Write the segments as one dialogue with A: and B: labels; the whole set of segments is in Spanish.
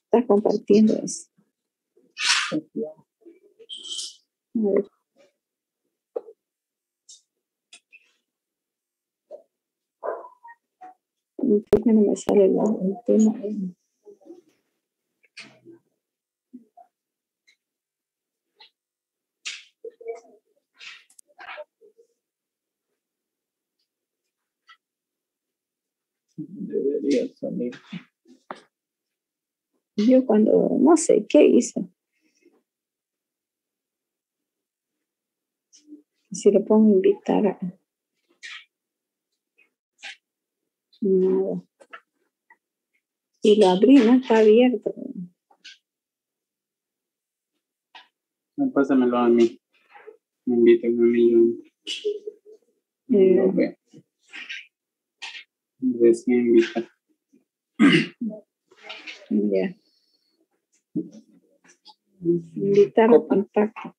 A: Estás compartiendo eso. A ver. ¿Por qué no me sale el tema?
B: Debería salir.
A: Yo cuando, no sé, ¿qué hice? Si lo pongo a invitar a... Nada. Y lo abrí, no está abierto.
B: No, pásamelo a mí. Me invitan a mí. Yo lo veo. Recién invita.
A: Ya. Invitar a contacto.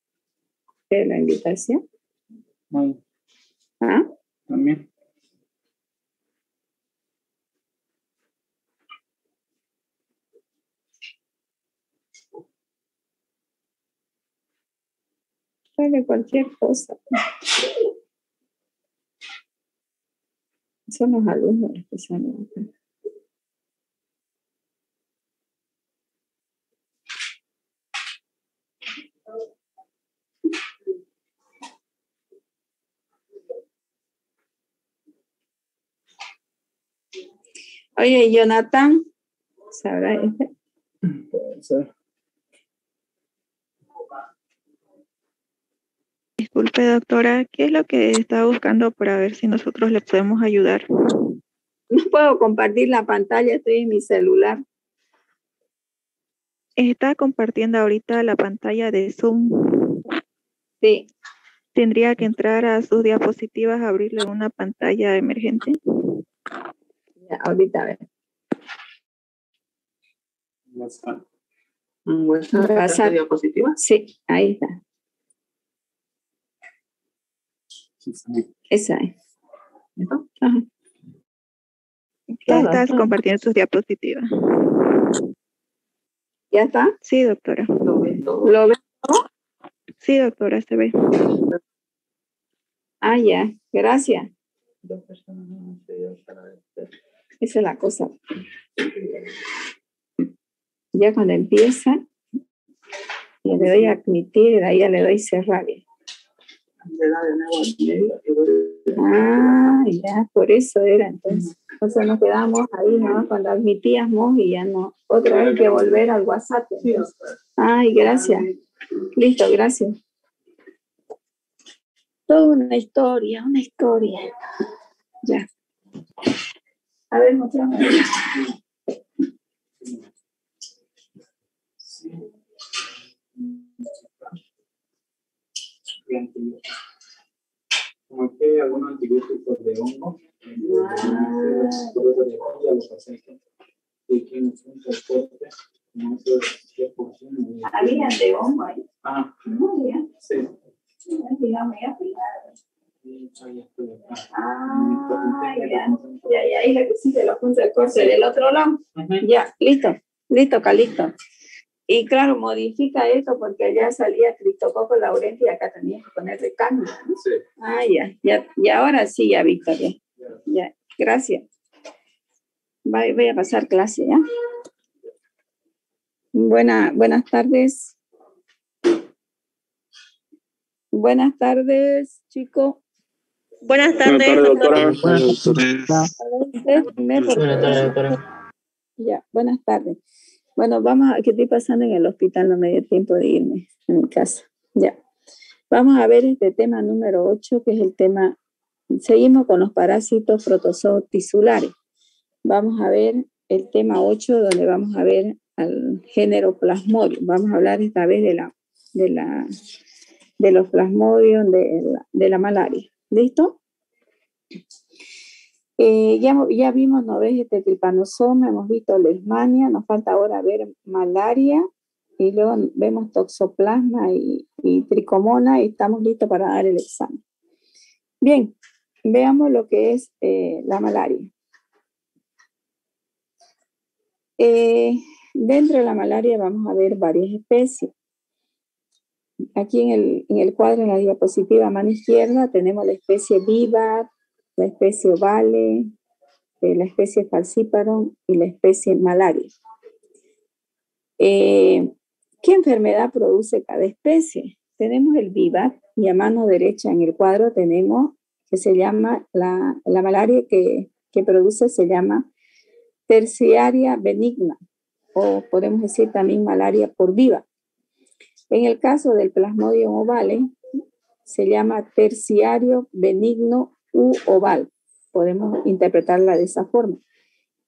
A: ¿Qué es la invitación?
B: Ay,
A: ¿Ah?
B: también.
A: Sale cualquier cosa. Son los alumnos los que salen acá. Oye, Jonathan, ¿sabrá este?
B: Puede ser.
C: Disculpe, doctora, ¿qué es lo que está buscando para ver si nosotros le podemos ayudar?
A: No puedo compartir la pantalla, estoy en mi celular.
C: Está compartiendo ahorita la pantalla de Zoom.
A: Sí.
C: Tendría que entrar a sus diapositivas, abrirle una pantalla emergente.
A: Ya, ahorita a ver.
B: WhatsApp.
A: WhatsApp.
B: ¿Diapositiva?
A: Sí, ahí está. Esa es.
B: ¿Esto?
A: Ajá.
C: Ya estás compartiendo sus diapositivas.
A: ¿Ya está?
C: Sí, doctora.
B: ¿Lo ven todo?
A: ¿Lo ves todo?
C: Sí, doctora, se ve.
A: Ah, ya. Gracias.
B: Dos personas no han pedido para ver.
A: Esa es la cosa. Ya cuando empieza, le doy a admitir y de ahí ya le doy cerrar.
B: Le da de nuevo al medio y vuelve.
A: Ah, ya, por eso era entonces. Entonces nos quedamos ahí, ¿no? Cuando admitíamos y ya no. Otra vez que volver al WhatsApp. Entonces. Ay, gracias. Listo, gracias. Toda una historia, una historia. Ya. A ver, mostrame.
B: Como que algunos antibióticos de hongo,
A: Había de hongo ahí.
B: Ah,
A: No, ya.
B: sí.
A: Digamos, ya. Ah, ya, ahí le pusiste los puntos de corte del otro lado. Ya, listo, Calixto. Y claro, modifica esto porque allá salía Cristococo Laurenti y acá tenías que ponerle cambio, ¿no?
B: Sí.
A: Ah, ya, y ahora sí, ya, Victoria. Ya, gracias. Voy a pasar clase, ¿ya? Buenas tardes. Buenas tardes, chicos.
C: Buenas tardes, doctora.
D: Buenas tardes.
A: Buenas tardes, doctora. Ya, buenas tardes. Bueno, vamos a, que estoy pasando en el hospital, no me dio tiempo de irme a mi casa. Ya. Vamos a ver este tema número 8, que es el tema, seguimos con los parásitos protozoos tisulares. Vamos a ver el tema 8, donde vamos a ver al género Plasmodium. Vamos a hablar esta vez de los Plasmodium de la malaria. ¿Listo? Ya vimos, ¿no ves? Este Trypanosoma, hemos visto Leishmania, nos falta ahora ver malaria, y luego vemos Toxoplasma y Tricomona, y estamos listos para dar el examen. Bien, veamos lo que es la malaria. dentro de la malaria vamos a ver varias especies. Aquí en el cuadro, en la diapositiva a mano izquierda, tenemos la especie vivar, la especie ovale, la especie falciparum y la especie malaria. ¿Qué enfermedad produce cada especie? Tenemos el vivar y a mano derecha en el cuadro tenemos que se llama, la malaria que produce se llama terciaria benigna, o podemos decir también malaria por viva. En el caso del Plasmodium ovale, se llama terciario benigno u oval. Podemos interpretarla de esa forma.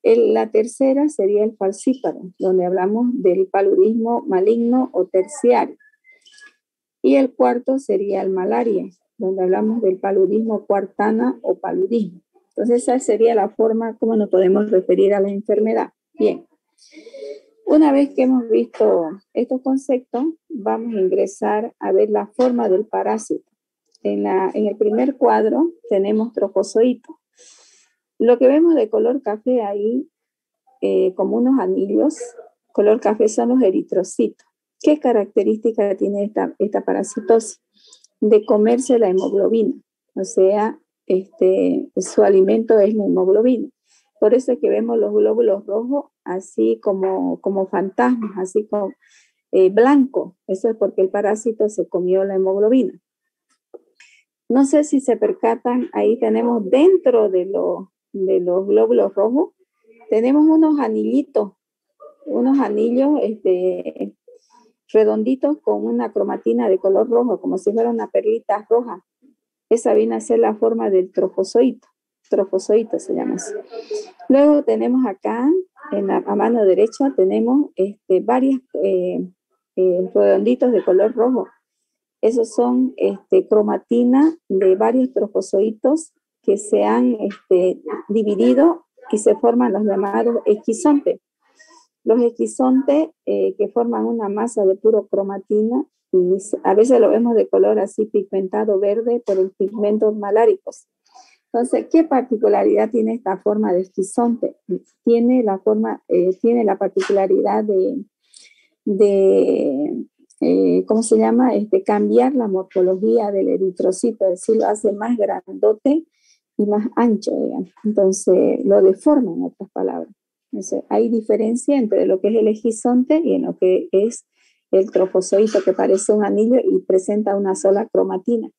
A: La tercera sería el falciparum, donde hablamos del paludismo maligno o terciario. Y el cuarto sería el malaria, donde hablamos del paludismo cuartana o paludismo. Entonces esa sería la forma como nos podemos referir a la enfermedad. Bien. Una vez que hemos visto estos conceptos, vamos a ingresar a ver la forma del parásito. En el primer cuadro tenemos trofozoitos. Lo que vemos de color café ahí, como unos anillos, color café son los eritrocitos. ¿Qué característica tiene esta parasitosis? De comerse la hemoglobina, o sea, su alimento es la hemoglobina. Por eso es que vemos los glóbulos rojos así como fantasmas, así como blancos. Eso es porque el parásito se comió la hemoglobina. No sé si se percatan, ahí tenemos dentro de los glóbulos rojos, tenemos unos anillitos, unos anillos redonditos con una cromatina de color rojo, como si fuera una perlita roja. Esa viene a ser la forma del trofozoito. Trofozoito se llama así. Luego tenemos acá, a mano derecha, tenemos varios redonditos de color rojo. Esos son cromatina de varios trofozoitos que se han dividido y se forman los llamados esquizontes. Los esquizontes que forman una masa de puro cromatina, y a veces lo vemos de color así pigmentado verde por los pigmentos maláricos. Entonces, ¿qué particularidad tiene esta forma de esquizonte? Tiene la particularidad ¿cómo se llama? Cambiar la morfología del eritrocito, es decir, lo hace más grandote y más ancho, digamos. Entonces, lo deforma, en otras palabras. Entonces, hay diferencia entre lo que es el esquizonte y en lo que es el trofozoito, que parece un anillo y presenta una sola cromatina.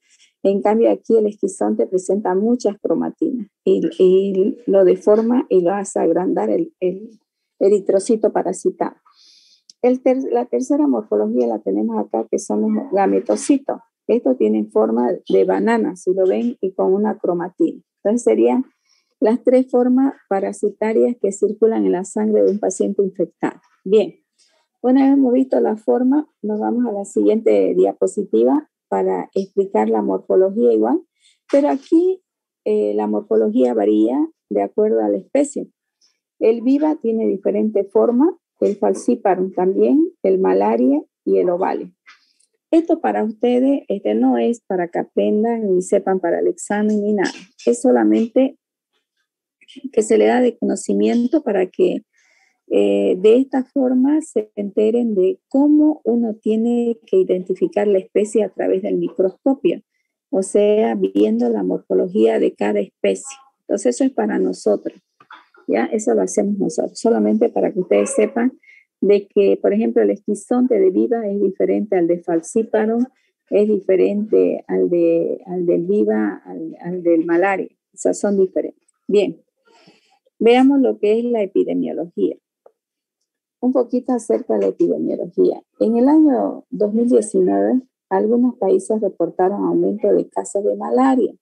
A: En cambio, aquí el esquizonte presenta muchas cromatinas y lo deforma y lo hace agrandar el eritrocito parasitado. La tercera morfología la tenemos acá, que son los gametocitos. Estos tienen forma de banana, si lo ven, y con una cromatina. Entonces serían las tres formas parasitarias que circulan en la sangre de un paciente infectado. Bien, una vez hemos visto la forma, nos vamos a la siguiente diapositiva para explicar la morfología igual, pero aquí la morfología varía de acuerdo a la especie. El viva tiene diferentes formas, el falciparum también, el malaria y el ovale. Esto para ustedes no es para que aprendan ni sepan para el examen ni nada, es solamente que se le da de conocimiento para que de esta forma se enteren de cómo uno tiene que identificar la especie a través del microscopio, o sea, viendo la morfología de cada especie. Entonces eso es para nosotros, ¿ya? Eso lo hacemos nosotros, solamente para que ustedes sepan de que, por ejemplo, el esquizonte de viva es diferente al de falciparum, es diferente al del viva, al del malaria, o sea, son diferentes. Bien, veamos lo que es la epidemiología. Un poquito acerca de la epidemiología. En el año 2019, algunos países reportaron aumento de casos de malaria,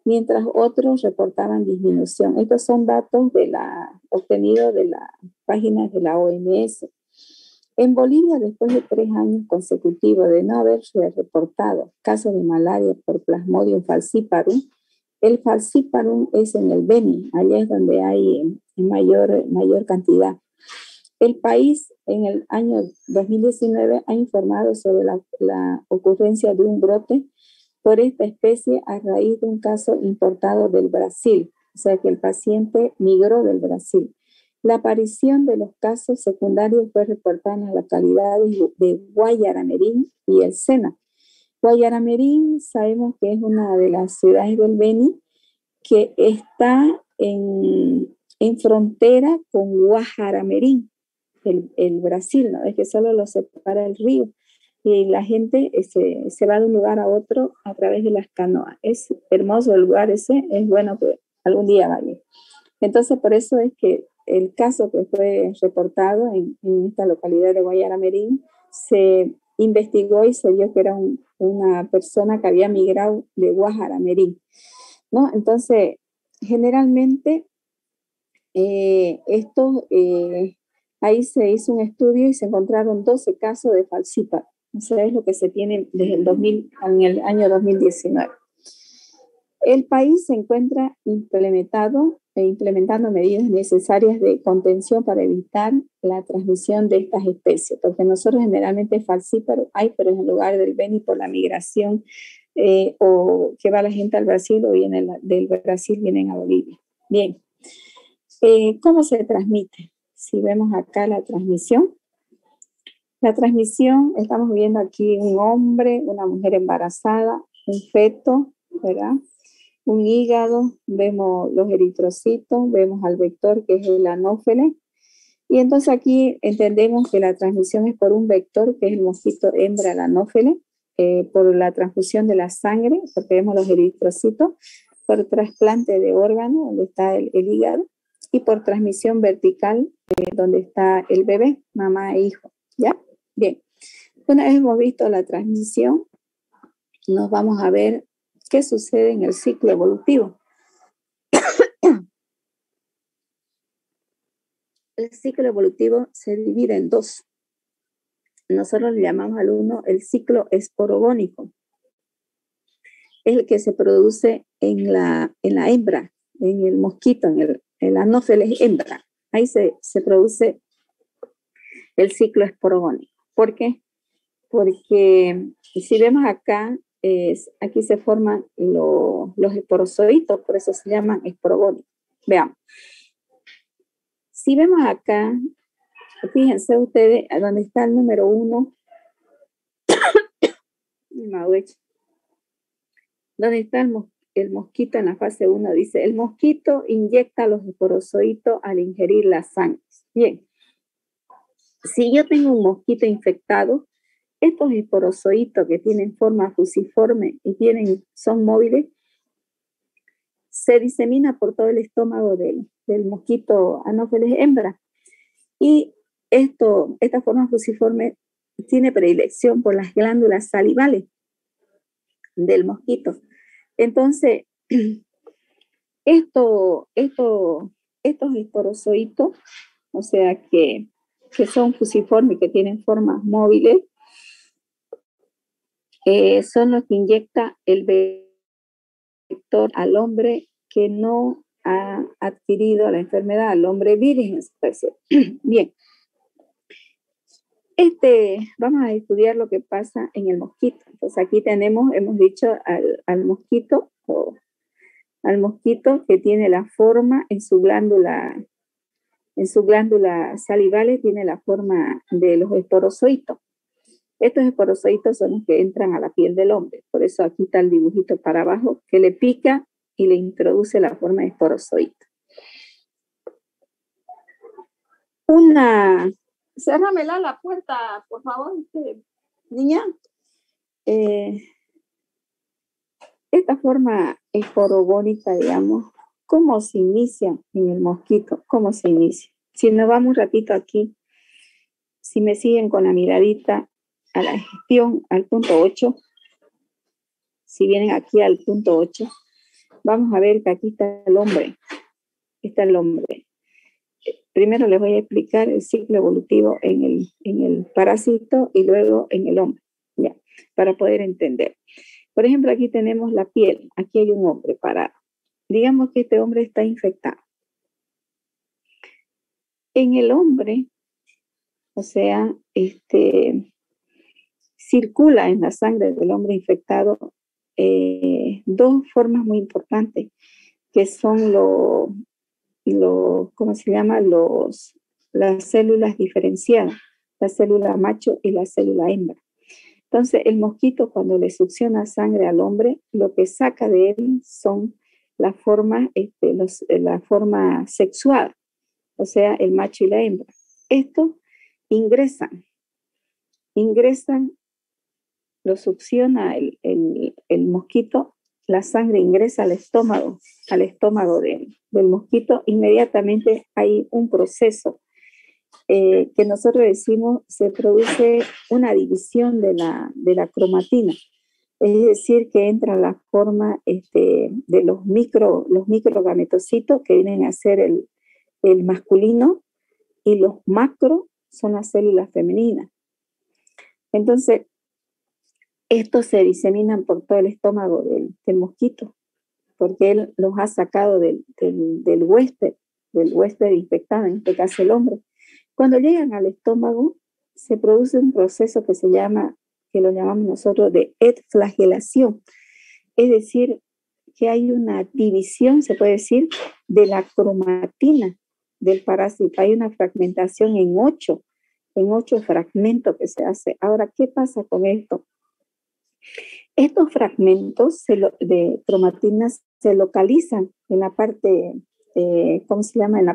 A: mientras otros reportaban disminución. Estos son datos obtenidos de las páginas de la OMS. En Bolivia, después de 3 años consecutivos de no haberse reportado casos de malaria por Plasmodium falciparum, el falciparum es en el Beni, allá es donde hay mayor cantidad. El país en el año 2019 ha informado sobre la ocurrencia de un brote por esta especie a raíz de un caso importado del Brasil, o sea que el paciente migró del Brasil. La aparición de los casos secundarios fue reportada en las localidades de Guayaramerín y El Sena. Guayaramerín sabemos que es una de las ciudades del Beni que está en frontera con Guajaramerín, el Brasil, ¿no? Es que solo lo separa el río y la gente se va de un lugar a otro a través de las canoas. Es hermoso el lugar ese, es bueno que algún día vaya. Entonces, por eso es que el caso que fue reportado en esta localidad de Guayaramerín se investigó y se vio que era una persona que había migrado de Guajaramerín, ¿no? Entonces, generalmente, ahí se hizo un estudio y se encontraron 12 casos de falciparum. Eso es lo que se tiene desde en el año 2019. El país se encuentra implementando medidas necesarias de contención para evitar la transmisión de estas especies, porque nosotros generalmente falciparum hay, pero en el lugar del Beni por la migración o que va la gente al Brasil o viene del Brasil vienen a Bolivia. Bien, ¿cómo se transmite? Si vemos acá la transmisión, estamos viendo aquí un hombre, una mujer embarazada, un feto, ¿verdad? Un hígado, vemos los eritrocitos, vemos al vector que es el anófeles. Y entonces aquí entendemos que la transmisión es por un vector que es el mosquito hembra, el anófeles, por la transfusión de la sangre, porque vemos los eritrocitos, por trasplante de órgano, donde está el hígado, y por transmisión vertical, donde está el bebé, mamá e hijo. ¿Ya? Bien. Una vez hemos visto la transmisión, nos vamos a ver qué sucede en el ciclo evolutivo. El ciclo evolutivo se divide en dos. Nosotros le llamamos al uno el ciclo esporogónico. Es el que se produce en la hembra, en el mosquito, en el anófeles hembra. Ahí se produce el ciclo esporogónico. ¿Por qué? Porque si vemos acá, aquí se forman los esporozoitos, por eso se llaman esporogónicos. Veamos. Si vemos acá, fíjense ustedes, donde está el número 1, donde está el mosquito en la fase 1, dice, el mosquito inyecta los esporozoitos al ingerir la sangre. Bien, si yo tengo un mosquito infectado, estos esporozoitos que tienen forma fusiforme y son móviles, se disemina por todo el estómago del mosquito anófeles hembra. Y esta forma fusiforme tiene predilección por las glándulas salivales del mosquito. Entonces, estos esporozoitos, o sea que son fusiformes, que tienen formas móviles, son los que inyecta el vector al hombre que no ha adquirido la enfermedad, al hombre virgen. Bien, vamos a estudiar lo que pasa en el mosquito. Entonces aquí hemos dicho al mosquito que tiene la forma en su glándula salivales, tiene la forma de los esporozoitos. Estos esporozoitos son los que entran a la piel del hombre. Por eso aquí está el dibujito para abajo que le pica y le introduce la forma de esporozoito. Cérramela la puerta, por favor, niña. Esta forma esporogónica, digamos, ¿cómo se inicia en el mosquito? ¿Cómo se inicia? Si nos vamos un ratito aquí, si me siguen con la miradita a la gestión, al punto 8, si vienen aquí al punto 8, vamos a ver que aquí está el hombre. Está el hombre. Primero les voy a explicar el ciclo evolutivo en el parásito y luego en el hombre, ya, para poder entender. Por ejemplo, aquí tenemos la piel. Aquí hay un hombre parado. Digamos que este hombre está infectado. En el hombre, o sea, circula en la sangre del hombre infectado dos formas muy importantes, que son ¿cómo se llama? Las células diferenciadas, la célula macho y la célula hembra. Entonces, el mosquito cuando le succiona sangre al hombre, lo que saca de él son la forma sexuada, o sea, el macho y la hembra. Estos ingresan, lo succiona el mosquito, la sangre ingresa al estómago del mosquito. Inmediatamente hay un proceso que nosotros decimos, se produce una división de la cromatina. Es decir, que entra la forma de los microgametocitos, que vienen a ser el masculino, y los macro son las células femeninas. Entonces, estos se diseminan por todo el estómago del mosquito, porque él los ha sacado del huésped infectado, en este caso el hombre. Cuando llegan al estómago, se produce un proceso que lo llamamos nosotros de flagelación. Es decir, que hay una división, se puede decir, de la cromatina del parásito. Hay una fragmentación en ocho fragmentos que se hace. Ahora, ¿qué pasa con esto? Estos fragmentos de cromatinas se localizan en la parte, ¿cómo se llama? En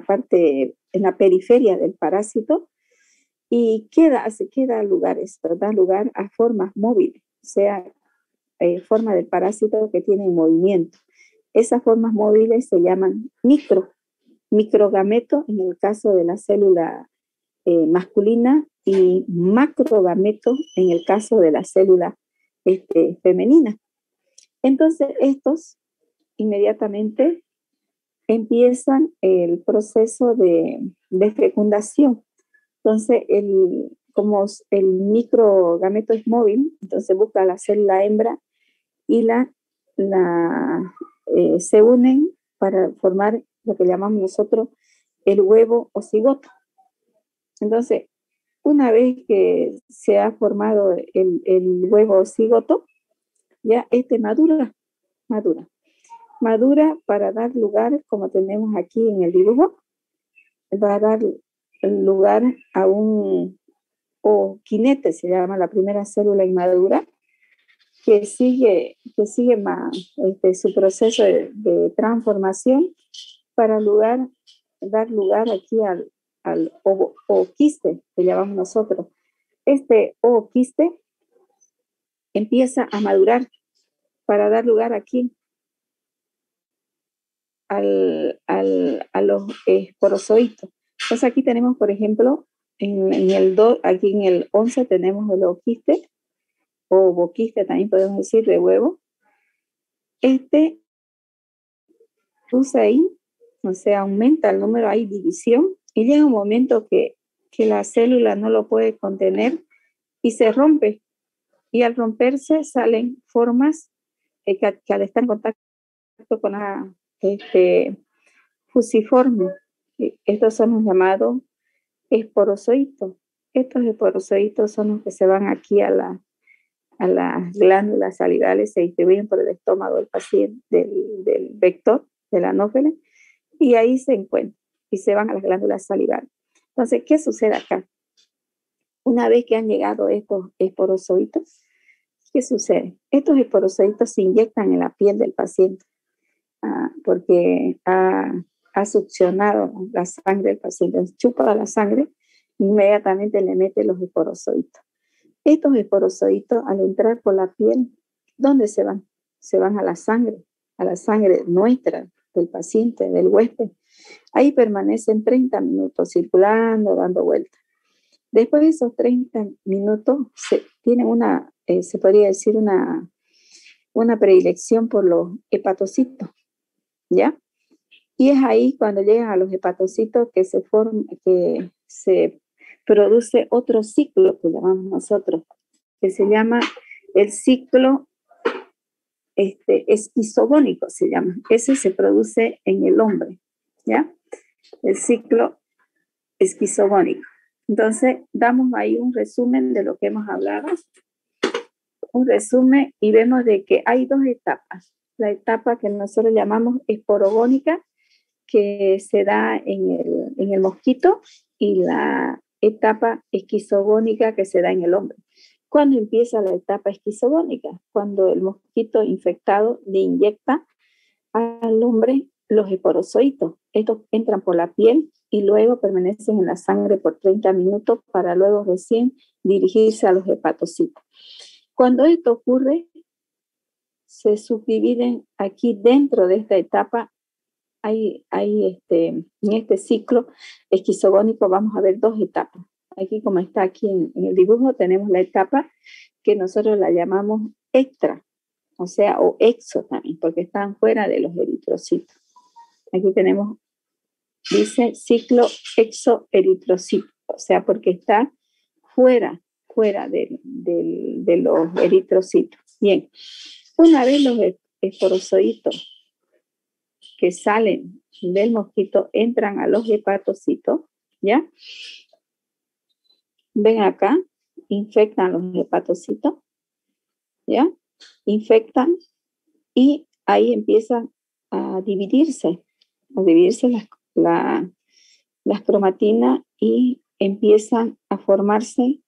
A: la periferia del parásito, y da lugar a formas móviles, o sea, forma del parásito que tienen movimiento. Esas formas móviles se llaman microgameto en el caso de la célula masculina, y macrogameto en el caso de la célula femenina. Entonces, estos inmediatamente empiezan el proceso de fecundación. Entonces, como el microgameto es móvil, entonces busca la célula hembra y se unen para formar lo que llamamos nosotros el huevo o cigoto. Entonces, una vez que se ha formado el huevo o cigoto, ya madura para dar lugar, como tenemos aquí en el dibujo, va a dar lugar a un ooquinete, se llama la primera célula inmadura, que sigue su proceso de transformación para dar lugar aquí al ooquiste, que llamamos nosotros. Este ooquiste empieza a madurar para dar lugar aquí a los esporozoitos. Entonces aquí tenemos, por ejemplo, aquí en el 11 tenemos el ooquiste, o boquiste también podemos decir, de huevo. Usa ahí, o sea, aumenta el número, hay división, y llega un momento que la célula no lo puede contener y se rompe. Y al romperse salen formas que al estar en contacto con la fusiforme. Estos son los llamados esporozoitos. Estos esporozoitos son los que se van aquí a las glándulas salivales, se distribuyen por el estómago del paciente, del vector, del anófele, y ahí se encuentran y se van a las glándulas salivales. Entonces, ¿qué sucede acá? Una vez que han llegado estos esporozoitos, ¿qué sucede? Estos esporozoitos se inyectan en la piel del paciente porque ha succionado la sangre del paciente, chupa la sangre, inmediatamente le mete los esporozoitos. Estos esporozoitos, al entrar por la piel, ¿dónde se van? Se van a la sangre nuestra, del paciente, del huésped. Ahí permanecen 30 minutos circulando, dando vueltas. Después de esos 30 minutos, se podría decir una predilección por los hepatocitos, ¿ya? Y es ahí cuando llegan a los hepatocitos que se produce otro ciclo que llamamos nosotros, que se llama el ciclo esquizogónico, se llama. Ese se produce en el hombre, ¿ya? El ciclo esquizogónico. Entonces, damos ahí un resumen de lo que hemos hablado, un resumen, y vemos de que hay dos etapas. La etapa que nosotros llamamos esporogónica, que se da en el mosquito y la etapa esquizogónica que se da en el hombre. ¿Cuándo empieza la etapa esquizogónica? Cuando el mosquito infectado le inyecta al hombre los esporozoitos. Estos entran por la piel y luego permanecen en la sangre por 30 minutos para luego recién dirigirse a los hepatocitos. Cuando esto ocurre, se subdividen aquí dentro de esta etapa. En este ciclo esquizogónico vamos a ver dos etapas. Aquí, como está aquí en el dibujo, tenemos la etapa que nosotros la llamamos extra, o sea, o exo también, porque están fuera de los eritrocitos. Aquí tenemos, dice ciclo exoeritrocito, o sea, porque está fuera de los eritrocitos. Bien, una vez los esporozoitos que salen del mosquito entran a los hepatocitos, ¿ya? Ven acá, infectan los hepatocitos, ¿ya? Infectan y ahí empiezan a dividirse las cromatinas y empiezan a formarse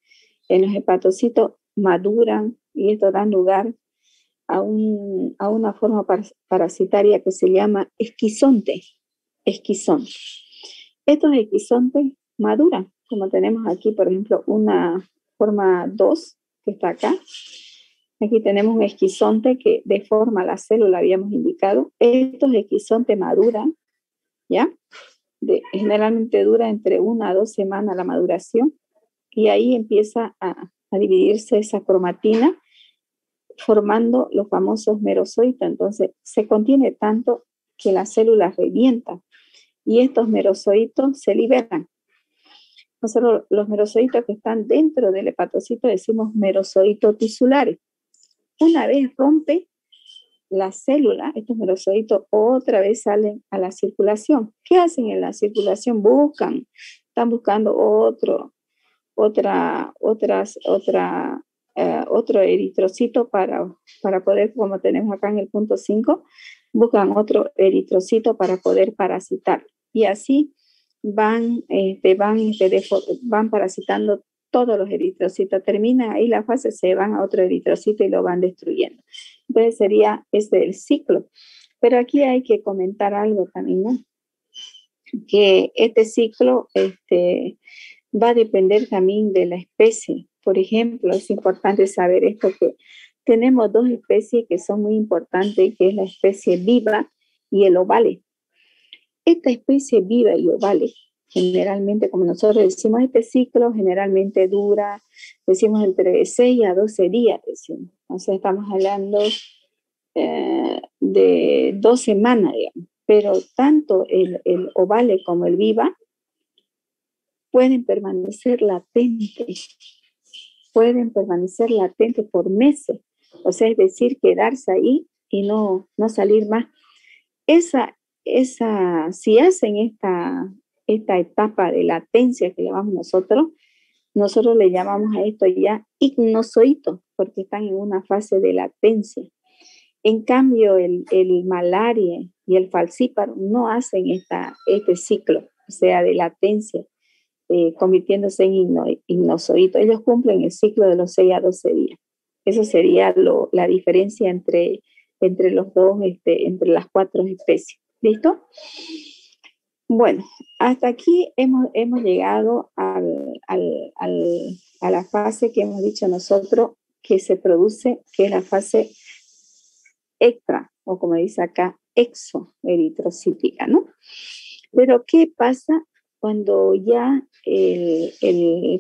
A: en los hepatocitos, maduran y esto da lugar a una forma parasitaria que se llama esquizonte. Estos esquizontes maduran, como tenemos aquí, por ejemplo, una forma 2 que está acá. Aquí tenemos un esquizonte que deforma la célula, habíamos indicado. Estos esquizontes maduran, ¿ya? Generalmente dura entre 1 a 2 semanas la maduración y ahí empieza a dividirse esa cromatina formando los famosos merozoitos. Entonces se contiene tanto que la célula revienta y estos merozoitos se liberan. Nosotros los merozoitos que están dentro del hepatocito decimos merozoitos tisulares. Una vez rompe la célula, estos merozoitos otra vez salen a la circulación. ¿Qué hacen en la circulación? Están buscando otro eritrocito para poder, como tenemos acá en el punto 5, buscan otro eritrocito para poder parasitar. Y así van parasitando todos los eritrocitos. Termina ahí la fase, se van a otro eritrocito y lo van destruyendo. Entonces sería el ciclo. Pero aquí hay que comentar algo también, ¿no? Que este ciclo va a depender también de la especie. Por ejemplo, es importante saber esto, que tenemos dos especies que son muy importantes, que es la especie viva y el ovale. Esta especie viva y ovale, generalmente, como nosotros decimos, este ciclo generalmente dura, decimos, entre 6 a 12 días, decimos. Entonces estamos hablando de 2 semanas, digamos. Pero tanto el ovale como el viva pueden permanecer latentes por meses, o sea, es decir, quedarse ahí y no salir más. Si hacen esta etapa de latencia que llamamos nosotros le llamamos a esto ya ignozoito, porque están en una fase de latencia. En cambio, el malaria y el falcíparo no hacen este ciclo, o sea, de latencia, convirtiéndose en ignozoito. Ellos cumplen el ciclo de los 6 a 12 días. Eso sería la diferencia entre los dos, entre las 4 especies. ¿Listo? Bueno, hasta aquí hemos llegado a la fase que hemos dicho nosotros que se produce, que es la fase extra, o como dice acá, exoeritrocítica, ¿no? Pero ¿qué pasa cuando ya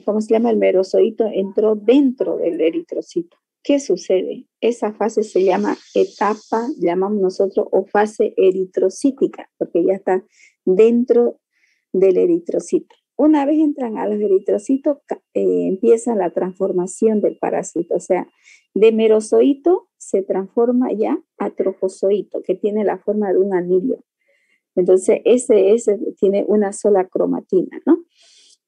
A: ¿cómo se llama? El merozoito entró dentro del eritrocito? ¿Qué sucede? Esa fase se llama etapa, llamamos nosotros, o fase eritrocítica, porque ya está dentro del eritrocito. Una vez entran a los eritrocitos, empieza la transformación del parásito, o sea, de merozoito se transforma ya a trofozoito, que tiene la forma de un anillo. Entonces, ese tiene una sola cromatina, ¿no?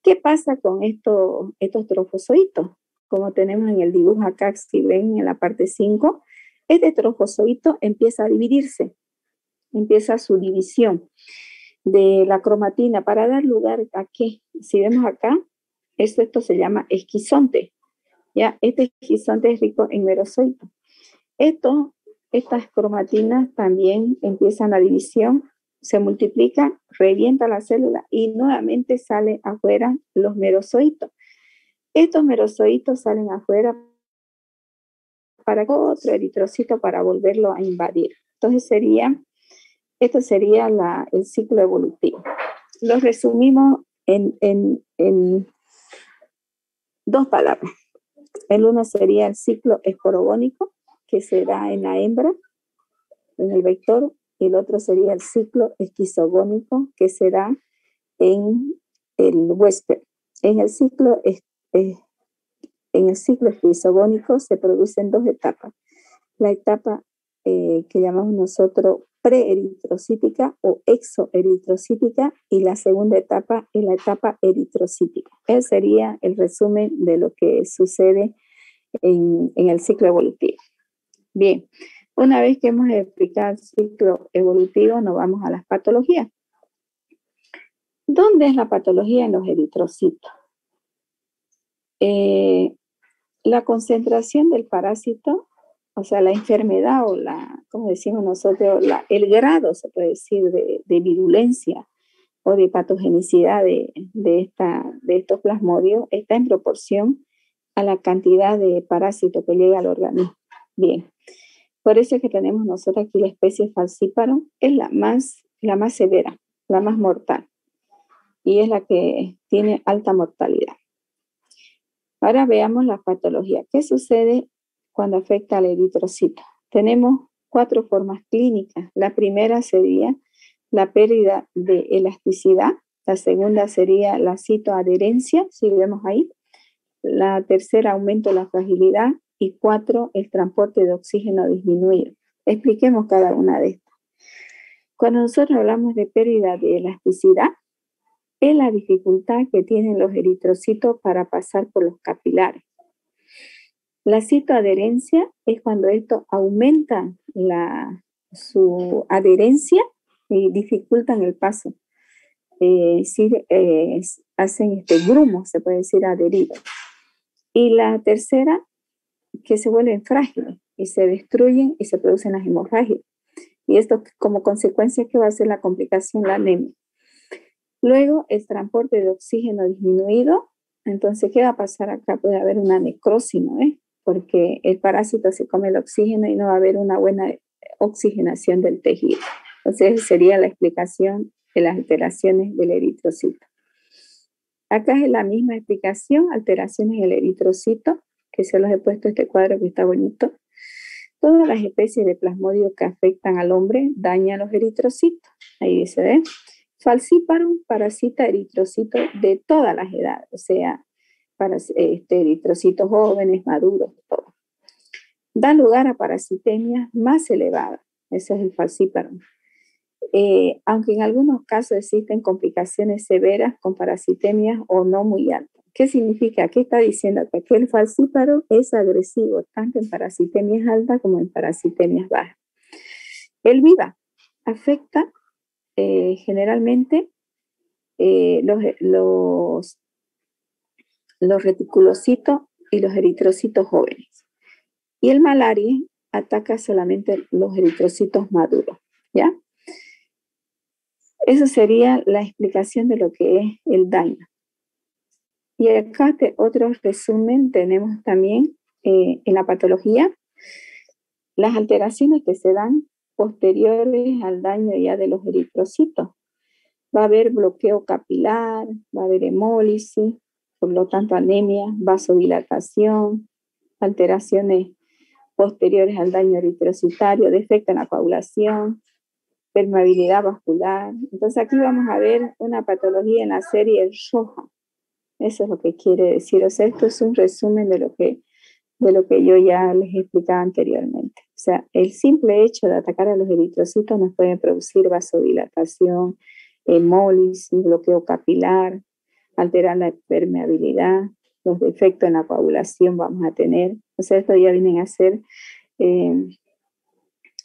A: ¿Qué pasa con estos trofozoitos? Como tenemos en el dibujo acá, si ven en la parte 5, este trofozoito empieza a dividirse, empieza su división. de la cromatina para dar lugar a qué. Si vemos acá, esto se llama esquizonte. ¿Ya? Este esquizonte es rico en merozoitos. Estas cromatinas también empiezan la división, se multiplican, revienta la célula y nuevamente sale afuera los merozoitos. Estos merozoitos salen afuera para otro eritrocito para volverlo a invadir. Entonces esto sería el ciclo evolutivo. Lo resumimos en dos palabras. El uno sería el ciclo esporogónico, que se da en la hembra, en el vector, y el otro sería el ciclo esquizogónico, que se da en el huésped. En el ciclo esquizogónico se producen dos etapas. La etapa que llamamos nosotros preeritrocítica o exoeritrocítica, y la segunda etapa es la etapa eritrocítica. Ese sería el resumen de lo que sucede en el ciclo evolutivo. Bien, una vez que hemos explicado el ciclo evolutivo, nos vamos a las patologías. ¿Dónde es la patología en los eritrocitos? La concentración del parásito, o sea, la enfermedad o como decimos nosotros, el grado, se puede decir, de virulencia o de patogenicidad de estos plasmodios está en proporción a la cantidad de parásito que llega al organismo. Bien, por eso es que tenemos nosotros aquí la especie Falciparum, es la más severa, la más mortal, y es la que tiene alta mortalidad. Ahora veamos la patología. ¿Qué sucede cuando afecta al eritrocito? Tenemos 4 formas clínicas. La primera sería la pérdida de elasticidad. La segunda sería la citoadherencia, si vemos ahí. La tercera, aumento de la fragilidad. Y 4, el transporte de oxígeno disminuido. Expliquemos cada una de estas. Cuando nosotros hablamos de pérdida de elasticidad, es la dificultad que tienen los eritrocitos para pasar por los capilares. La citoadherencia es cuando esto aumenta su adherencia y dificultan el paso. Hacen grumos, se puede decir, adheridos. Y la tercera, que se vuelven frágiles y se destruyen y se producen las hemorragias. Y esto como consecuencia, ¿qué va a ser la complicación? La anemia. Luego, el transporte de oxígeno disminuido. Entonces, ¿qué va a pasar acá? Puede haber una necrosis, ¿no? Porque el parásito se come el oxígeno y no va a haber una buena oxigenación del tejido. Entonces, esa sería la explicación de las alteraciones del eritrocito. Acá es la misma explicación, alteraciones del eritrocito, que se los he puesto este cuadro que está bonito. Todas las especies de plasmodios que afectan al hombre dañan los eritrocitos. Ahí dice, ¿ven? Falciparum parasita eritrocitos de todas las edades, o sea, eritrocitos jóvenes, maduros, todo. Da lugar a parasitemias más elevadas, ese es el falciparum. Aunque en algunos casos existen complicaciones severas con parasitemias o no muy altas. ¿Qué significa? ¿Qué está diciendo acá? Que el falciparum es agresivo tanto en parasitemias altas como en parasitemias bajas. El VIVA afecta generalmente los reticulocitos y los eritrocitos jóvenes. Y el malaria ataca solamente los eritrocitos maduros, ¿ya? Eso sería la explicación de lo que es el daño. Y acá otro resumen tenemos también en la patología las alteraciones que se dan posteriores al daño ya de los eritrocitos. Va a haber bloqueo capilar, va a haber hemólisis, por lo tanto anemia, vasodilatación, alteraciones posteriores al daño eritrocitario, defecto en la coagulación, permeabilidad vascular. Entonces aquí vamos a ver una patología en la serie roja. Eso es lo que quiere decir. O sea, esto es un resumen de lo que yo ya les explicaba anteriormente. O sea, el simple hecho de atacar a los eritrocitos nos puede producir vasodilatación, hemólisis, bloqueo capilar, alterar la permeabilidad, los defectos en la coagulación vamos a tener. O sea, esto ya vienen a ser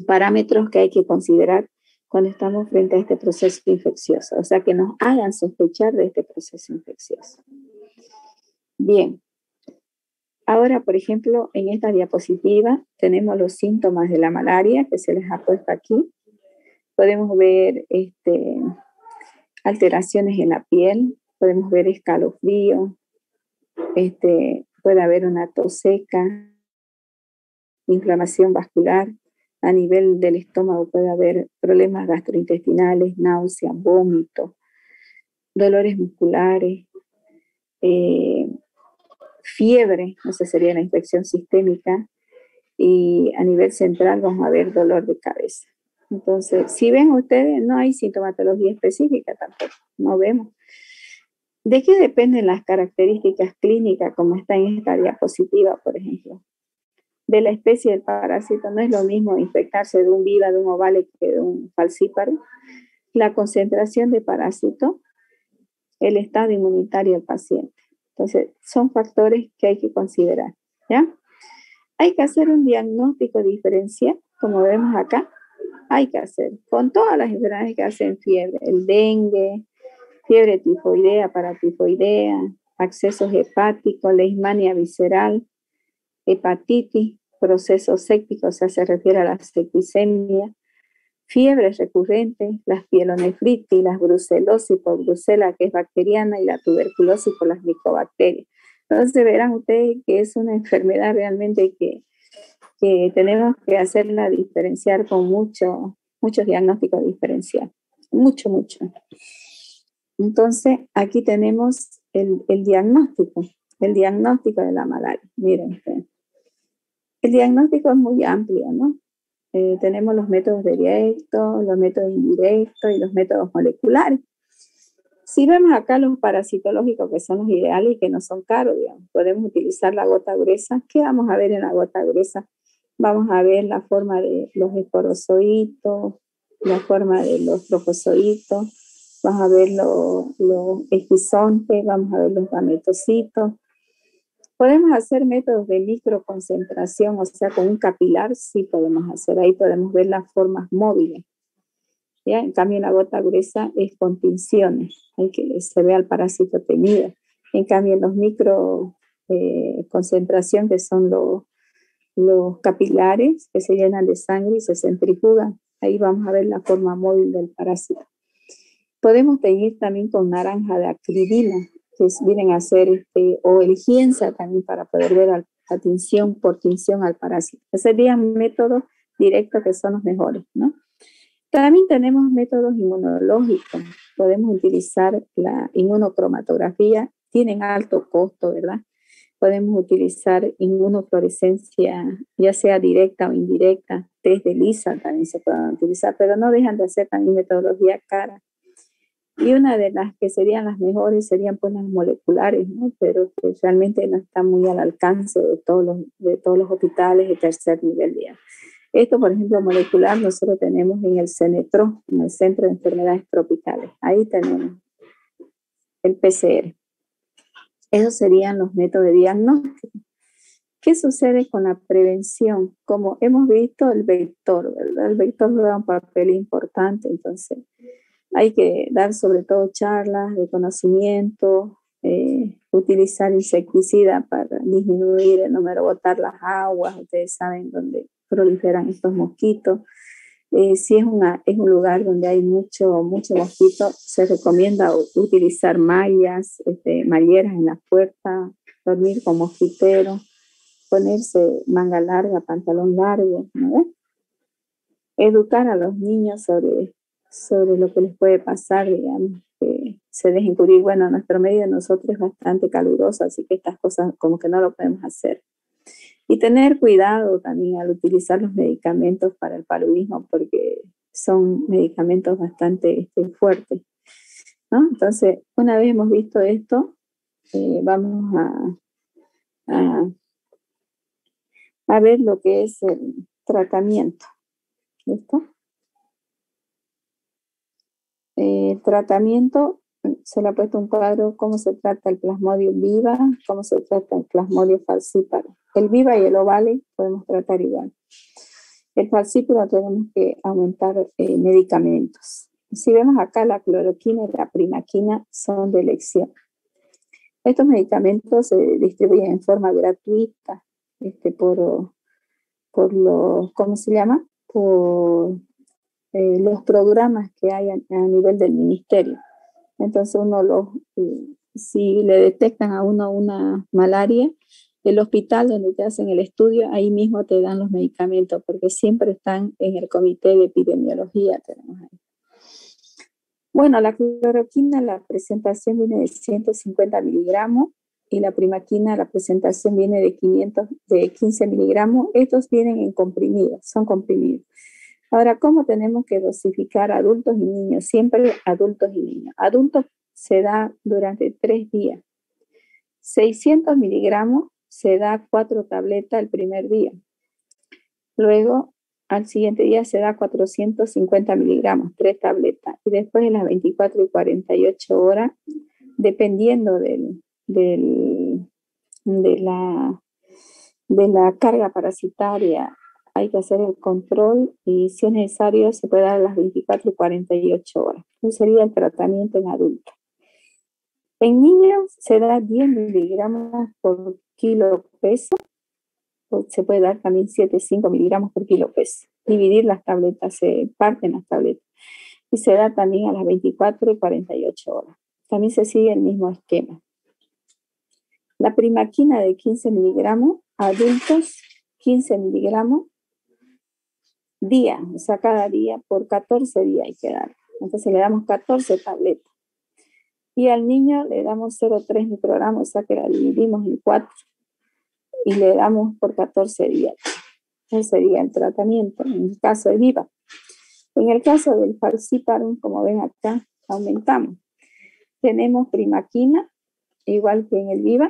A: parámetros que hay que considerar cuando estamos frente a este proceso infeccioso, o sea, que nos hagan sospechar de este proceso infeccioso. Bien, ahora, por ejemplo, en esta diapositiva tenemos los síntomas de la malaria que se les ha puesto aquí. Podemos ver alteraciones en la piel, podemos ver escalofrío, puede haber una tos seca, inflamación vascular. A nivel del estómago puede haber problemas gastrointestinales, náuseas, vómitos, dolores musculares, fiebre, esa sería la infección sistémica, y a nivel central vamos a ver dolor de cabeza. Entonces, si ven ustedes, no hay sintomatología específica tampoco, no vemos. ¿De qué dependen las características clínicas como está en esta diapositiva, por ejemplo? De la especie del parásito. No es lo mismo infectarse de un viva, de un ovale, que de un falcíparo. La concentración de parásito, el estado inmunitario del paciente. Entonces, son factores que hay que considerar, ¿ya? Hay que hacer un diagnóstico diferencial, como vemos acá. Hay que hacer con todas las enfermedades que hacen fiebre, el dengue, fiebre tifoidea, paratifoidea, accesos hepáticos, leishmania visceral, hepatitis, procesos sépticos, o sea, se refiere a la septicemia, fiebres recurrentes, las pielonefritis, las brucelosis por brucela, que es bacteriana, y la tuberculosis por las micobacterias. Entonces verán ustedes que es una enfermedad realmente que tenemos que hacerla diferenciar con muchos diagnósticos diferenciales. Mucho. Entonces, aquí tenemos el diagnóstico de la malaria. Miren ustedes. El diagnóstico es muy amplio, ¿no? Tenemos los métodos directos, los métodos indirectos y los métodos moleculares. Si vemos acá los parasitológicos, que son los ideales y que no son caros, digamos, podemos utilizar la gota gruesa. ¿Qué vamos a ver en la gota gruesa? Vamos a ver la forma de los esporozoitos, la forma de los trofozoitos, vamos a ver los esquizontes, vamos a ver los gametocitos. Podemos hacer métodos de microconcentración, o sea, con un capilar sí podemos hacer, ahí podemos ver las formas móviles. ¿Ya? En cambio, en la gota gruesa es con tinciones, hay que se ve al parásito teñido. En cambio, en los microconcentración, que son los capilares que se llenan de sangre y se centrifugan, ahí vamos a ver la forma móvil del parásito. Podemos teñir también con naranja de acridina, que vienen a hacer, o el gienza también, para poder ver la tinción por tinción al parásito. Esos serían métodos directos que son los mejores, ¿no? También tenemos métodos inmunológicos. Podemos utilizar la inmunocromatografía, tienen alto costo, ¿verdad? Podemos utilizar inmunofluorescencia, ya sea directa o indirecta, test de ELISA también se pueden utilizar, pero no dejan de hacer también metodología cara. Y una de las que serían las mejores serían pues las moleculares, ¿no? Pero que realmente no están muy al alcance de todos los hospitales de tercer nivel, digamos. Esto, por ejemplo, molecular, nosotros tenemos en el CENETRO, en el Centro de Enfermedades Tropicales. Ahí tenemos el PCR. Esos serían los métodos de diagnóstico. ¿Qué sucede con la prevención? Como hemos visto, el vector, ¿verdad? El vector juega un papel importante, entonces hay que dar sobre todo charlas de conocimiento, utilizar insecticida para disminuir el número, botar las aguas, ustedes saben dónde proliferan estos mosquitos. Si es un lugar donde hay mucho mosquito, se recomienda utilizar mallas, malleras en las puertas, dormir con mosquitero, ponerse manga larga, pantalón largo, ¿no? Educar a los niños sobre lo que les puede pasar, digamos, que se dejen cubrir. Bueno, nuestro medio de nosotros es bastante caluroso, así que estas cosas como que no lo podemos hacer. Y tener cuidado también al utilizar los medicamentos para el paludismo, porque son medicamentos bastante fuertes, ¿no? Entonces, una vez hemos visto esto, vamos a ver lo que es el tratamiento. ¿Listo? El tratamiento, se le ha puesto un cuadro, cómo se trata el Plasmodium viva, cómo se trata el Plasmodium falciparum. El viva y el ovale podemos tratar igual. El falcíparo tenemos que aumentar medicamentos. Si vemos acá, la cloroquina y la primaquina son de elección. Estos medicamentos se distribuyen en forma gratuita por los, ¿cómo se llama? Por los programas que hay a nivel del ministerio. Entonces si le detectan a uno una malaria, el hospital donde te hacen el estudio, ahí mismo te dan los medicamentos, porque siempre están en el comité de epidemiología, tenemos ahí. Bueno, la cloroquina, la presentación viene de 150 miligramos y la primaquina, la presentación viene de 15 miligramos. Estos vienen en comprimidos, son comprimidos. Ahora, ¿cómo tenemos que dosificar adultos y niños? Siempre adultos y niños. Adultos se da durante 3 días. 600 miligramos se da 4 tabletas el primer día. Luego, al siguiente día se da 450 miligramos, 3 tabletas. Y después en las 24 y 48 horas, dependiendo de la carga parasitaria, hay que hacer el control y si es necesario se puede dar a las 24 y 48 horas. Ese sería el tratamiento en adultos. En niños se da 10 miligramos por kilo peso. Se puede dar también 7,5 miligramos por kilo peso. Dividir las tabletas, se parten las tabletas. Y se da también a las 24 y 48 horas. También se sigue el mismo esquema. La primaquina de 15 miligramos, adultos 15 miligramos, día, o sea, cada día por 14 días hay que dar. Entonces le damos 14 tabletas. Y al niño le damos 0,3 microgramos, o sea que la dividimos en 4 y le damos por 14 días. Ese sería el tratamiento en el caso de VIVA. En el caso del falciparum, como ven acá, aumentamos. Tenemos primaquina, igual que en el VIVA.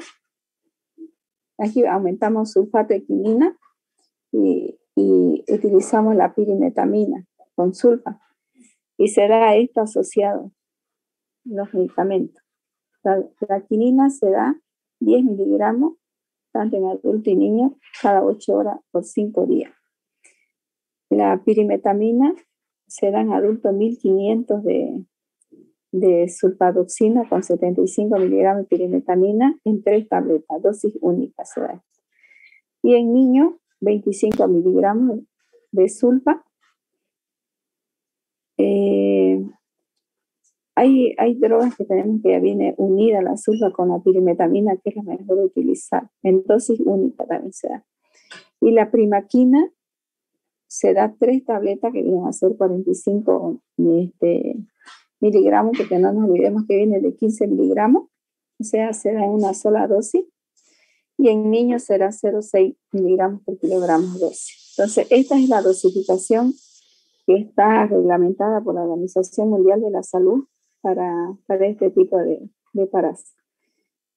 A: Aquí aumentamos sulfato de quinina y utilizamos la pirimetamina con sulfa. Y se da esto asociado los medicamentos. La quinina se da 10 miligramos, tanto en adulto y niño, cada 8 horas por 5 días. La pirimetamina se da en adulto 1500 de sulfadoxina con 75 miligramos de pirimetamina en 3 tabletas, dosis única se da. Y en niños, 25 miligramos de sulfa. Hay drogas que tenemos que ya viene unida la sulfa con la pirimetamina, que es la mejor de utilizar. En dosis única también se da. Y la primaquina se da 3 tabletas que vienen a ser 45 miligramos, porque no nos olvidemos que viene de 15 miligramos. O sea, se da en una sola dosis. Y en niños será 0,6 miligramos por kilogramo dosis. Entonces, esta es la dosificación que está reglamentada por la Organización Mundial de la Salud para este tipo de parásitos.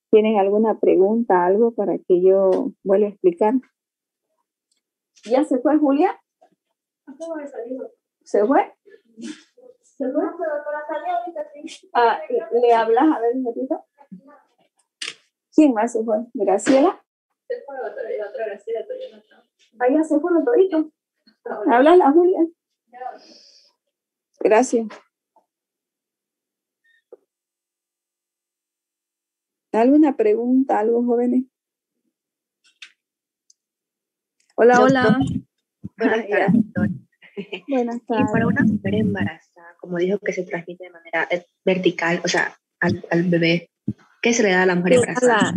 A: ¿Tienen alguna pregunta, algo para que yo vuelva a explicar? ¿Ya se fue, Julia? ¿Se fue? ¿Se fue? ¿Le hablas a ver un ratito? ¿Quién más se fue? ¿Graciela?
D: Se fue otra Graciela, todavía no está.
A: Ahí ya se fueron toditos. Háblala, Julia. Gracias. ¿Alguna pregunta, algo, jóvenes? Hola,
E: Doctor,
A: hola.
E: buenas tardes, doctor.
A: Buenas tardes.
E: Y para una mujer embarazada, como dijo que se transmite de manera vertical, o sea, al bebé, ¿qué se le da a la mujer embarazada?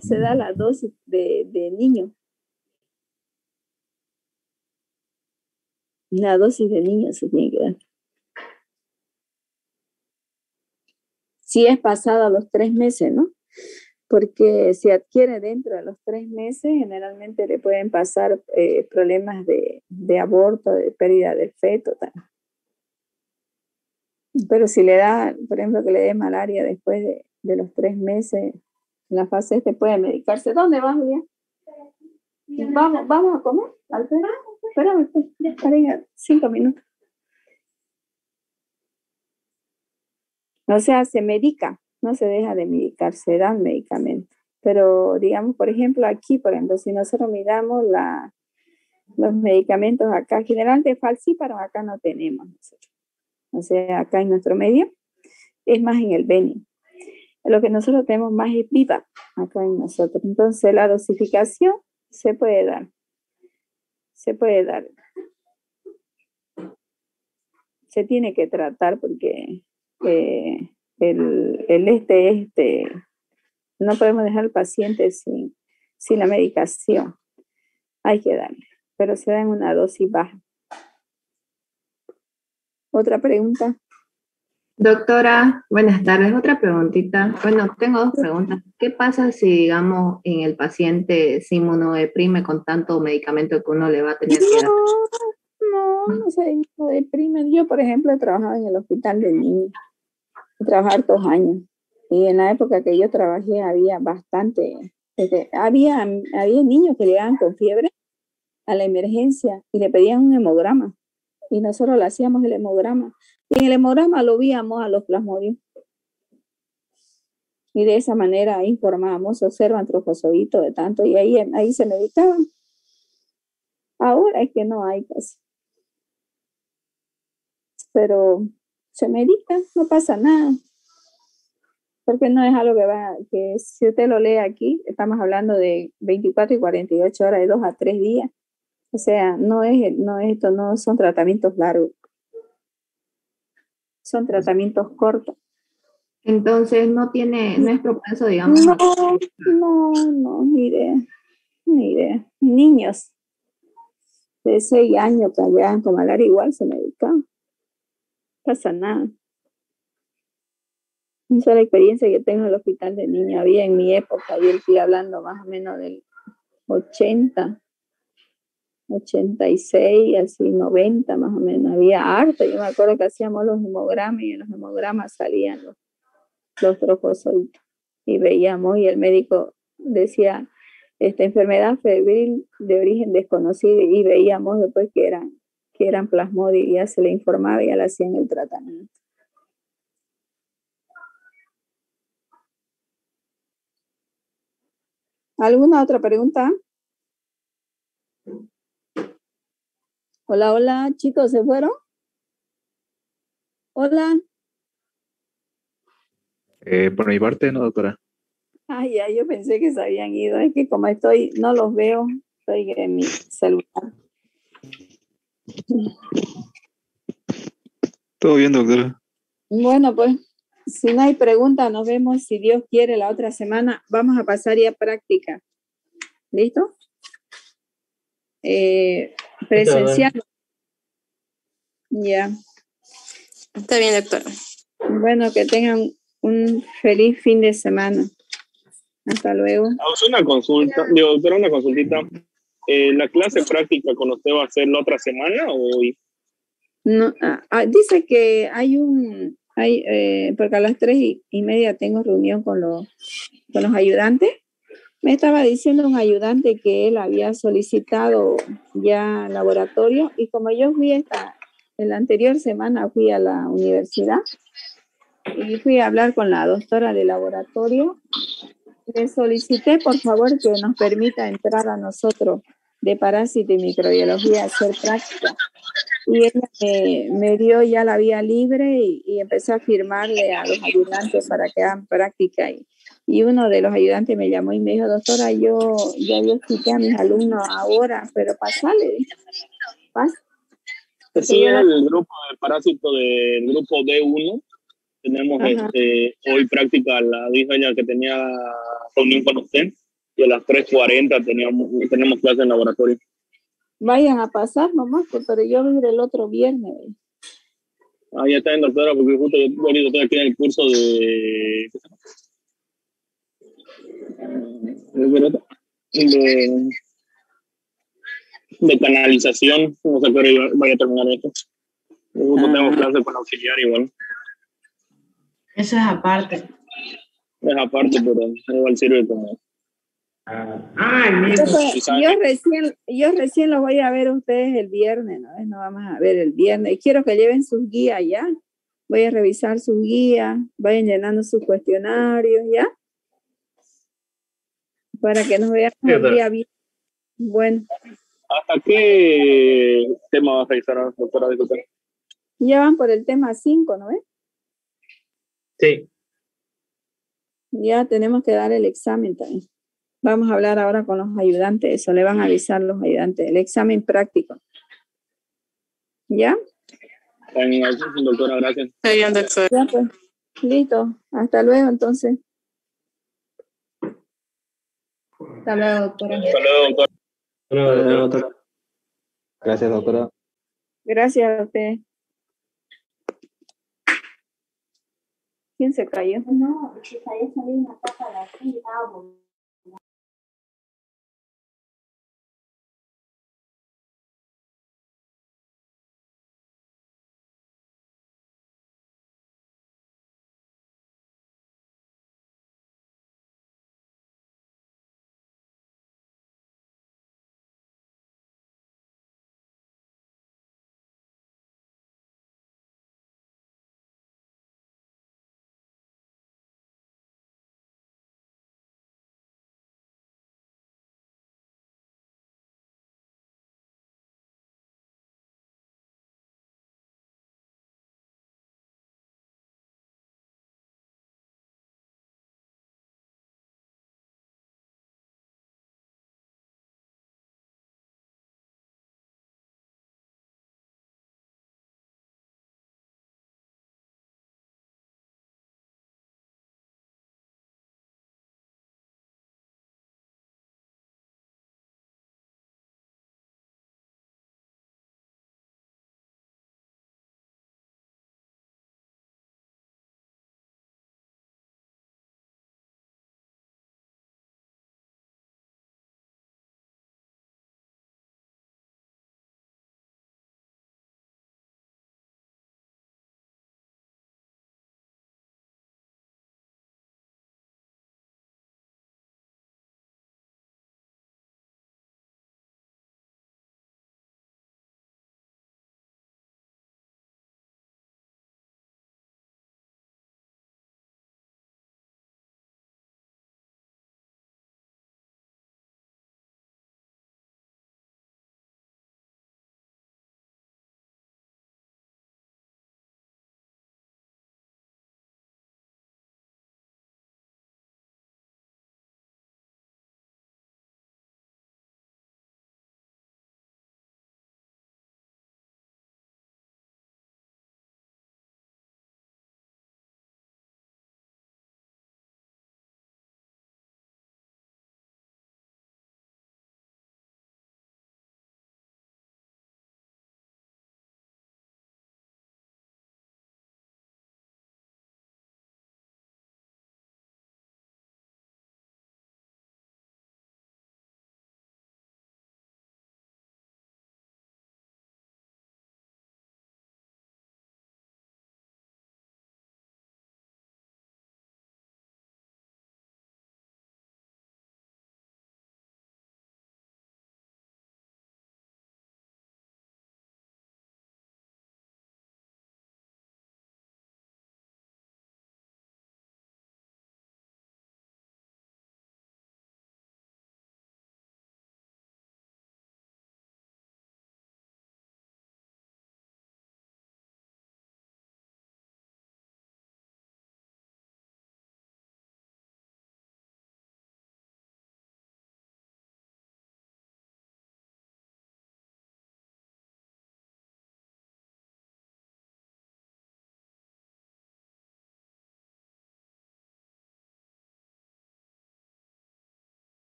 A: Se da la dosis de niño. La dosis de niño se tiene que dar. Si es pasado a los 3 meses, ¿no? Porque si adquiere dentro de los 3 meses, generalmente le pueden pasar problemas de aborto, de pérdida del feto. Tal. Pero si le da, por ejemplo, que le dé malaria después de los 3 meses, en la fase puede medicarse. ¿Dónde vas, Julián? ¿Vamos a comer? ¿Alfredo? Espérame, 5 minutos. O sea, se medica, no se deja de medicar, se dan medicamentos. Pero, digamos, por ejemplo, aquí, si nosotros miramos Los medicamentos acá, generalmente falciparum acá no tenemos. O sea, acá en nuestro medio, es más en el Beni. Lo que nosotros tenemos más es Viva, acá en nosotros. Entonces, la dosificación se puede dar. Se puede dar. Se tiene que tratar porque no podemos dejar al paciente sin la medicación. Hay que darle, pero se da en una dosis baja. ¿Otra pregunta?
F: Doctora, buenas tardes. Otra preguntita. Bueno, tengo dos preguntas. ¿Qué pasa si, digamos, en el paciente se inmunodeprime con tanto medicamento que uno le va a tener que dar?
A: No se inmunodeprime. Yo, por ejemplo, he trabajado en el hospital de niños. He trabajado hartos años. Y en la época que yo trabajé había bastante... había niños que llegaban con fiebre a la emergencia y le pedían un hemograma. Y nosotros le hacíamos el hemograma. Y en el hemograma lo víamos a los plasmodios. Y de esa manera informábamos, observan trofozoito de tanto, y ahí se medicaban. Ahora es que no hay casi. Pero se medica, no pasa nada. Porque no es algo que si usted lo lee aquí, estamos hablando de 24 y 48 horas, de 2 a 3 días. O sea, no son tratamientos largos. Son tratamientos cortos.
F: Entonces no es propenso, digamos.
A: No, ni idea. Niños de 6 años que llegan con malaria igual se medican. No pasa nada. Esa es la experiencia que tengo en el hospital de niños. Había en mi época, yo estoy hablando más o menos del 80, 86, así 90 más o menos. Había harto. Yo me acuerdo que hacíamos los hemogramas y en los hemogramas salían los trofocitos. Y veíamos, y el médico decía, esta enfermedad febril de origen desconocido, y veíamos después que eran plasmodios, y ya se le informaba y ya le hacían el tratamiento. ¿Alguna otra pregunta? Hola, chicos, ¿se fueron? Hola.
G: Por mi parte, no, doctora.
A: Ya, yo pensé que se habían ido. Es que como no los veo, estoy en mi celular.
G: Todo bien, doctora.
A: Bueno, pues, si no hay preguntas, nos vemos, si Dios quiere, la otra semana. Vamos a pasar ya a práctica. ¿Listo? Presencial. Ya.
H: Está bien, doctora.
A: Bueno, que tengan un feliz fin de semana. Hasta luego.
I: Una consulta, doctora, una consultita. ¿La clase práctica con usted va a ser la otra semana o hoy?
A: No, dice que porque a las 3:30 tengo reunión con los ayudantes. Me estaba diciendo un ayudante que él había solicitado ya laboratorio, y como yo fui en la anterior semana fui a la universidad y fui a hablar con la doctora de laboratorio, le solicité por favor que nos permita entrar a nosotros de parásito y microbiología a hacer práctica. Y ella me dio ya la vía libre y empecé a firmarle a los ayudantes para que hagan práctica. Y uno de los ayudantes me llamó y me dijo, doctora, yo cité a mis alumnos ahora, pero pasale.
I: Sí, es el grupo de parásito del grupo D1. Tenemos hoy práctica, dijo ella que tenía reunión con usted, y a las 3:40 tenemos clase en laboratorio.
A: Vayan a pasar nomás, pero yo voy a ir el otro viernes.
I: Ya está, doctora, porque justo yo ahorita estoy aquí en el curso de canalización. No sé qué hora vaya a terminar esto. Justo tengo clase con auxiliar igual.
H: Eso es aparte.
I: Es aparte, pero igual sirve como...
A: Yo recién los voy a ver a ustedes el viernes, ¿no? Nos vamos a ver el viernes. Y quiero que lleven sus guías ya. Voy a revisar sus guías, vayan llenando sus cuestionarios, ¿ya? Para que nos veamos el día bien. Bueno.
I: ¿Hasta qué tema va a revisar, doctora?
A: Ya van por el tema 5, ¿no ves?
J: Sí.
A: Ya tenemos que dar el examen también. Vamos a hablar ahora con los ayudantes, eso le van a avisar los ayudantes, el examen práctico. ¿Ya?
I: Doctora, gracias.
H: Está bien, doctora.
A: Ya pues, listo. Hasta luego entonces.
F: Hasta luego, doctora.
I: Hasta luego, doctora.
J: Hasta luego, doctora.
G: Gracias, doctora.
A: Gracias a usted. ¿Quién se cayó?
K: No, se cayó salir una tapa de la